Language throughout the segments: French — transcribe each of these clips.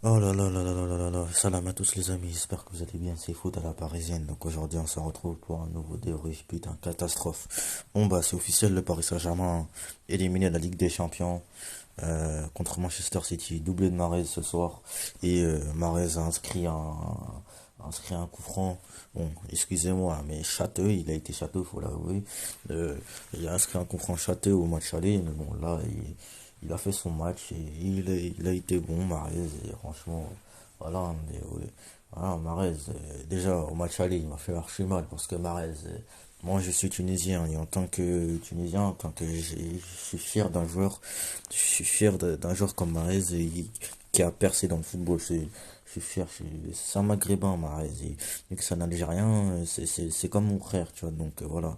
Oh là là là là là là là là, salam à tous les amis, j'espère que vous allez bien, c'est Foot à la parisienne. Donc aujourd'hui on se retrouve pour un nouveau débrief, putain, catastrophe. Bon bah c'est officiel, le Paris Saint-Germain éliminé de la Ligue des Champions contre Manchester City, doublé de Mahrez ce soir. Et Mahrez a inscrit un coup franc. Bon, excusez-moi, mais châteux, il a été châteux, faut l'avouer. Il a inscrit un coup franc châteux au match aller, mais bon là il a fait son match et il a été bon, Mahrez, et franchement, voilà, mais, ouais, voilà, Mahrez, déjà au match aller, il m'a fait archi mal parce que Mahrez, moi je suis tunisien et en tant que tunisien, en tant que je suis fier d'un joueur, je suis fier d'un joueur comme Mahrez qui a percé dans le football. Je suis fier, c'est un maghrébin, Mahrez, et que c'est un Algérien, c'est comme mon frère, tu vois, donc voilà.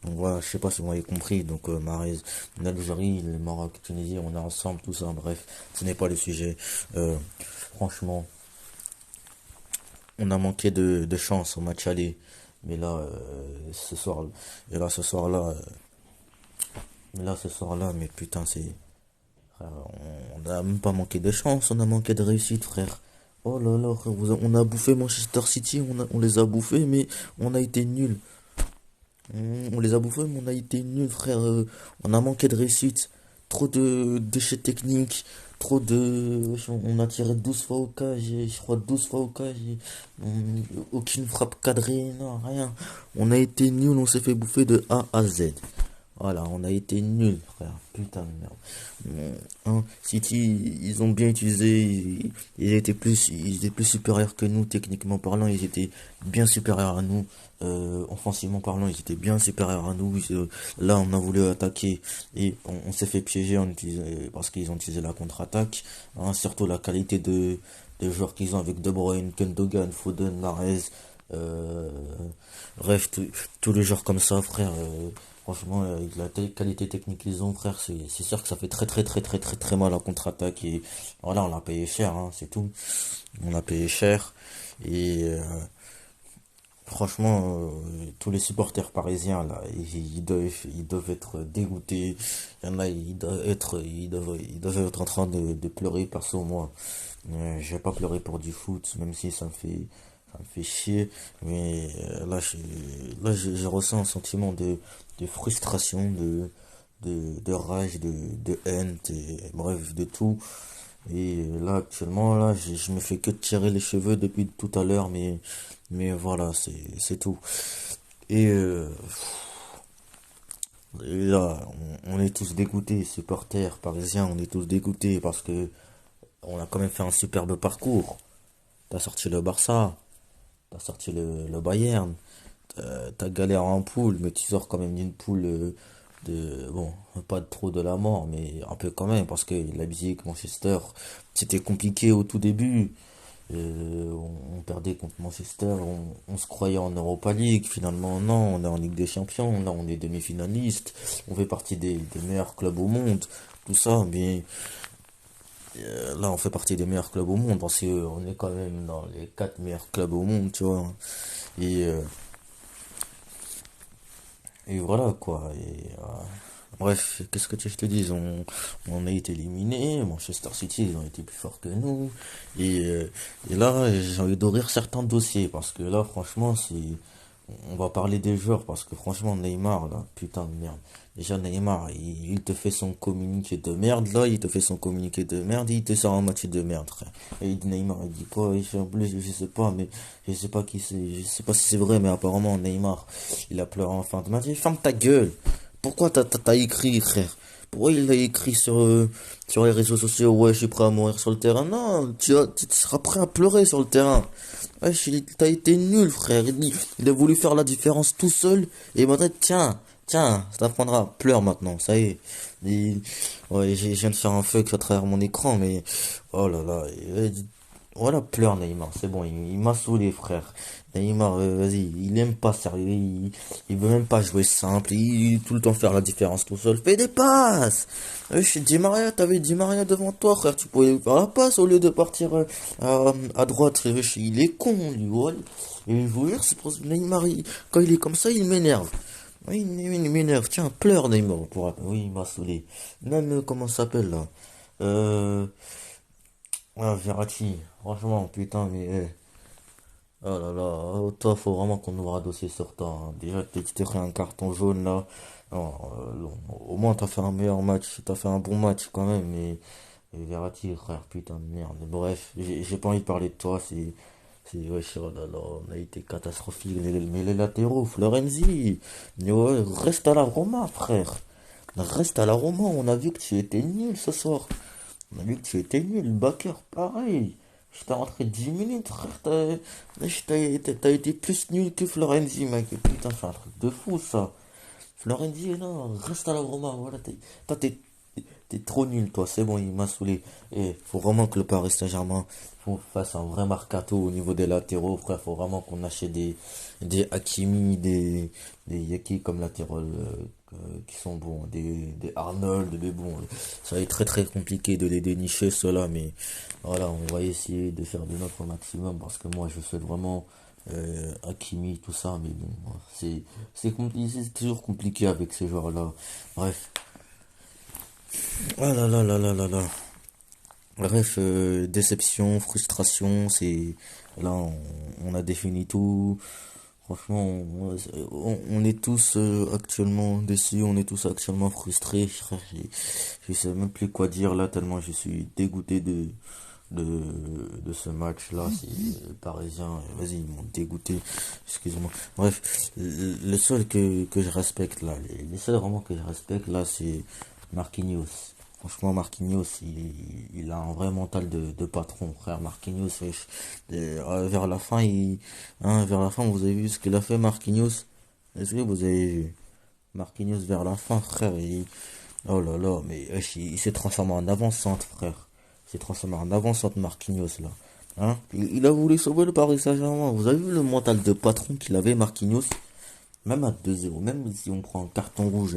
Donc voilà, je sais pas si vous m'avez compris. Donc Mahrez, l'Algérie, le Maroc, Tunisie, on est ensemble, tout ça. Bref, ce n'est pas le sujet. Euh, Franchement, on a manqué de chance au match aller. Mais là, ce soir, et là, ce soir-là, ce soir-là, mais putain, frère, on a même pas manqué de chance, on a manqué de réussite, frère. Oh là là, frère, on a bouffé Manchester City, on les a bouffés, mais on a été nuls. On les a bouffés, mais on a été nuls, frère. On a manqué de réussite. Trop de déchets techniques. Trop de. On a tiré 12 fois au cage. Je crois 12 fois au cage. Aucune frappe cadrée. Non, rien. On a été nuls. On s'est fait bouffer de A à Z. Voilà, on a été nuls, frère. Putain de merde. City, ils ont bien utilisé. Ils étaient plus supérieurs que nous, techniquement parlant. Ils étaient bien supérieurs à nous. Offensivement parlant, ils étaient bien supérieurs à nous. Là, on a voulu attaquer et on s'est fait piéger parce qu'ils ont utilisé la contre-attaque. Surtout la qualité de joueurs qu'ils ont avec De Bruyne, Gundogan, Foden, Mahrez. Euh, Bref, tous les joueurs comme ça, frère. Franchement, avec la qualité technique qu'ils ont, frère, c'est sûr que ça fait très très très très très très mal en contre-attaque. Et voilà, on l'a payé cher, hein, c'est tout. On l'a payé cher. Et franchement, tous les supporters parisiens là, ils doivent être dégoûtés. Il y en a, ils doivent être en train de pleurer. Perso, moi, je vais pas pleurer pour du foot, même si ça me fait chier. Mais je ressens un sentiment de frustration, de rage, de haine, bref, de tout. Et là, actuellement, là, je me fais que tirer les cheveux depuis tout à l'heure, mais voilà, c'est tout. Et, et là, on est tous dégoûtés, supporters parisiens, on est tous dégoûtés parce que on a quand même fait un superbe parcours. T'as sorti le Barça, t'as sorti le Bayern, t'as galéré en poule, mais tu sors quand même d'une poule bon, pas trop de la mort, mais un peu quand même, parce que Leipzig, Manchester, c'était compliqué au tout début. On perdait contre Manchester, on se croyait en Europa League, finalement non, on est en Ligue des Champions, là on est demi-finaliste, on fait partie des meilleurs clubs au monde, tout ça, mais là on fait partie des meilleurs clubs au monde, parce qu'on est quand même dans les quatre meilleurs clubs au monde, tu vois. Et, euh, et voilà quoi. Bref, qu'est-ce que tu veux que je te dise, on a été éliminé, Manchester City, ils ont été plus forts que nous. Et là, j'ai envie d'ouvrir certains dossiers, parce que là, franchement, on va parler des joueurs, parce que franchement, Neymar, là, putain de merde. Déjà, Neymar, il te fait son communiqué de merde, là, il te fait son communiqué de merde, et il te sort un match de merde, frère. Et il dit Neymar, il dit quoi? Il fait en plus, je sais pas, mais je sais pas qui c'est, je sais pas si c'est vrai, mais apparemment, Neymar, il a pleuré en fin de match. Ferme ta gueule! Pourquoi t'as écrit, frère? Pourquoi il a écrit sur les réseaux sociaux, ouais, je suis prêt à mourir sur le terrain? Non, tu seras prêt à pleurer sur le terrain. Ouais, t'as été nul, frère. Il a voulu faire la différence tout seul. Et maintenant, tiens, ça t'apprendra. Pleure maintenant, ça y est. Ouais, je viens de faire un fuck à travers mon écran, mais, oh là là. Voilà, pleure Neymar, c'est bon, il m'a saoulé, frère. Neymar, vas-y, il aime pas sérieux, il veut même pas jouer simple, il tout le temps faire la différence tout seul. Fais des passes! Di Maria, t'avais Di Maria devant toi, frère, tu pouvais faire la passe au lieu de partir à droite. Il est con, lui, ouais. Et je vous jure, c'est pour Neymar, quand il est comme ça, il m'énerve. Oui, il m'énerve, tiens, pleure Neymar, oui, il m'a saoulé. Même, comment ça s'appelle là? Euh, Ah, Verratti, franchement, putain, mais, oh là là, oh, toi, faut vraiment qu'on ouvre un dossier sur toi, hein. Déjà, tu t'es pris un carton jaune, là. Non, non, au moins, t'as fait un meilleur match, t'as fait un bon match, quand même, mais, Verratti, frère, putain de merde. Bref, j'ai pas envie de parler de toi, wesh, oh là là, on a été catastrophique, mais les latéraux, Florenzi, mais ouais, reste à la Roma, frère. Reste à la Roma, on a vu que tu étais nul ce soir. On a vu que tu étais nul, Bakker, pareil. J'étais rentré 10 minutes, frère. T'as été plus nul que Florenzi, mec. Putain, c'est un truc de fou, ça. Florenzi, non, reste à la Roma. Voilà, toi, t'es trop nul, toi. C'est bon, il m'a saoulé. Et faut vraiment que le Paris Saint-Germain fasse un vrai mercato au niveau des latéraux, frère. Faut vraiment qu'on achète des Hakimi, des Yaki comme latéraux qui sont bons, des Arnold, des bons. Ça va être très très compliqué de les dénicher, ceux-là, mais voilà, on va essayer de faire de notre maximum parce que moi je souhaite vraiment Hakimi, tout ça, mais bon, c'est compliqué, c'est toujours compliqué avec ces joueurs-là. Bref. Ah là là là là là là. Bref, déception, frustration, là on a défini tout. Franchement, on est tous actuellement déçus, on est tous actuellement frustrés. Frère, je sais même plus quoi dire là tellement je suis dégoûté de, de ce match-là. C'est parisien, vas-y, ils m'ont dégoûté. Excuse-moi. Bref, le seul que je respecte là, les seuls vraiment que je respecte là, c'est Marquinhos. Franchement, Marquinhos, il a un vrai mental de patron, frère. Marquinhos, wesh. Vers la fin, vers la fin, vous avez vu ce qu'il a fait, Marquinhos? Est-ce que vous avez vu? Marquinhos vers la fin, frère, oh là là, mais wesh, il s'est transformé en avant-centre, frère. Il s'est transformé en avant-centre, Marquinhos, là. Hein? Il a voulu sauver le Paris Saint-Germain. Vous avez vu le mental de patron qu'il avait, Marquinhos? Même à 2-0, même si on prend un carton rouge,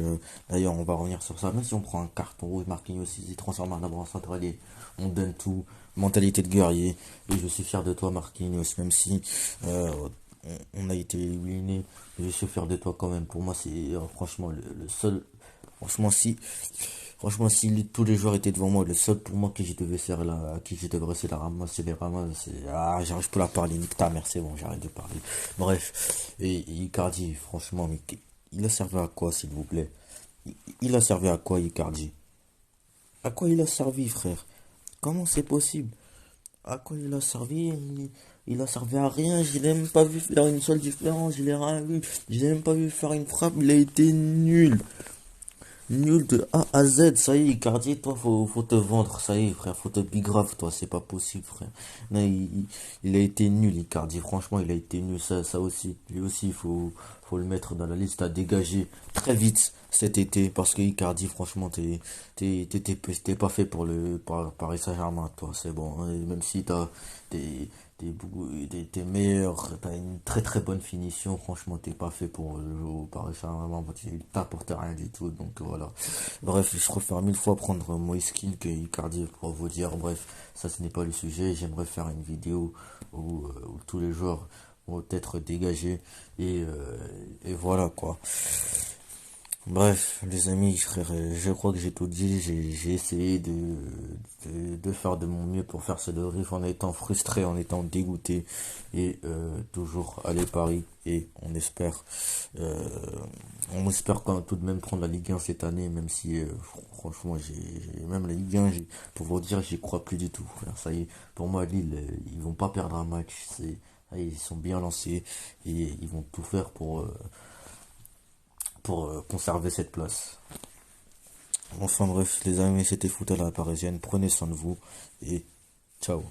d'ailleurs on va revenir sur ça, même si on prend un carton rouge, Marquinhos il s'est transformé en avant centralier, on donne tout, mentalité de guerrier, et je suis fier de toi Marquinhos, même si on a été éliminé, je suis fier de toi quand même, pour moi c'est franchement le seul, franchement si Franchement, si tous les joueurs étaient devant moi, le seul pour moi que je devais faire là, à qui je devrais c'est la ramasse, c'est les ramasses. J'arrive plus à parler, nique ta mère, c'est bon, j'arrête de parler. Bref, et Icardi, franchement, mais il a servi à quoi, s'il vous plaît? Il a servi à quoi, Icardi? À quoi il a servi, frère? Comment c'est possible? À quoi il a servi? Il a servi à rien, je l'ai même pas vu faire une seule différence, je l'ai rien vu, je l'ai même pas vu faire une frappe, il a été nul. Nul de A à Z, ça y est, Icardi, toi, faut te vendre, ça y est, frère, faut te bigrave, toi, c'est pas possible, frère. Non, il a été nul, Icardi, franchement, il a été nul, ça aussi. Lui aussi, faut le mettre dans la liste à dégager très vite cet été, parce que Icardi, franchement, t'es pas fait pour Paris Saint-Germain, toi, c'est bon, hein. Même si t'es, t'es meilleur, t'as une très très bonne finition, franchement t'es pas fait pour jouer au Paris Saint-Germain, tu t'apportes rien du tout, donc voilà. Bref, je préfère mille fois prendre Moïse Kean que Icardi pour vous dire, bref, ça ce n'est pas le sujet, j'aimerais faire une vidéo où tous les joueurs vont être dégagés, et voilà quoi. Bref, les amis, frère, je crois que j'ai tout dit. J'ai essayé de faire de mon mieux pour faire ce débrief en étant frustré, en étant dégoûté et toujours aller Paris. Et euh, on espère quand même tout de même prendre la Ligue 1 cette année, même si franchement, même la Ligue 1, pour vous dire, j'y crois plus du tout, frère. Ça y est, pour moi, Lille, ils vont pas perdre un match. Ça y est, ils sont bien lancés et ils vont tout faire pour conserver cette place. Enfin bref, les amis, c'était foot à la parisienne. Prenez soin de vous et ciao.